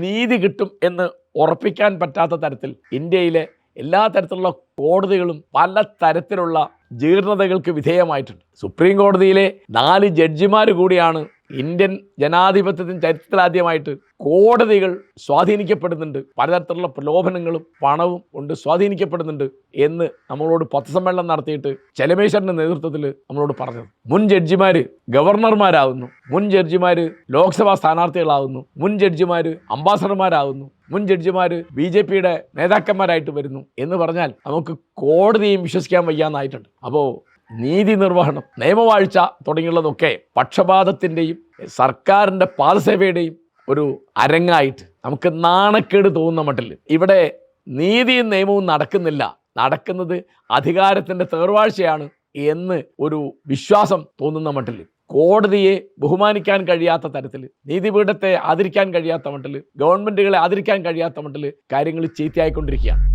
നീതി കിട്ടും എന്ന് ഉറപ്പിക്കാൻ പറ്റാത്ത തരത്തിൽ ഇന്ത്യയിലെ എല്ലാ തരത്തിലുള്ള കോടതികളും പല തരത്തിലുള്ള ജീർണതകൾക്ക് വിധേയമായിട്ടുണ്ട്. സുപ്രീം കോടതിയിലെ 4 ജഡ്ജിമാർ കൂടിയാണ് ഇന്ത്യൻ ജനാധിപത്യത്തിൻ്റെ ചരിത്രത്തിലാദ്യമായിട്ട് കോടതികൾ സ്വാധീനിക്കപ്പെടുന്നുണ്ട്, പലതരത്തിലുള്ള പ്രലോഭനങ്ങളും പണവും കൊണ്ട് സ്വാധീനിക്കപ്പെടുന്നുണ്ട് എന്ന് നമ്മളോട് പത്രസമ്മേളനം നടത്തിയിട്ട് ചെലമേശ്വരൻ്റെ നേതൃത്വത്തിൽ നമ്മളോട് പറഞ്ഞത്. മുൻ ജഡ്ജിമാർ ഗവർണർമാരാകുന്നു, മുൻ ജഡ്ജിമാർ ലോക്സഭാ സ്ഥാനാർത്ഥികളാകുന്നു, മുൻ ജഡ്ജിമാർ അംബാസഡർമാരാകുന്നു, മുൻ ജഡ്ജിമാർ BJPയുടെ നേതാക്കന്മാരായിട്ട് വരുന്നു എന്ന് പറഞ്ഞാൽ നമുക്ക് കോടതിയും വിശ്വസിക്കാൻ വയ്യാന്നായിട്ടുണ്ട്. അപ്പോൾ നീതി നിർവഹണം, നിയമവാഴ്ച തുടങ്ങിയുള്ളതൊക്കെ പക്ഷപാതത്തിൻ്റെയും സർക്കാരിൻ്റെ പാദസേവയുടെയും ഒരു അരങ്ങായിട്ട് നമുക്ക് നാണക്കേട് തോന്നുന്ന മട്ടിൽ ഇവിടെ നീതിയും നിയമവും നടക്കുന്നില്ല, നടക്കുന്നത് അധികാരത്തിൻ്റെ തേർവാഴ്ചയാണ് എന്ന് ഒരു വിശ്വാസം തോന്നുന്ന മട്ടിൽ, കോടതിയെ ബഹുമാനിക്കാൻ കഴിയാത്ത തരത്തിൽ, നീതിപീഠത്തെ ആദരിക്കാൻ കഴിയാത്ത മട്ടിൽ, ഗവൺമെൻറ്റുകളെ ആദരിക്കാൻ കഴിയാത്ത മട്ടിൽ കാര്യങ്ങൾ ചീത്തയായിക്കൊണ്ടിരിക്കുകയാണ്.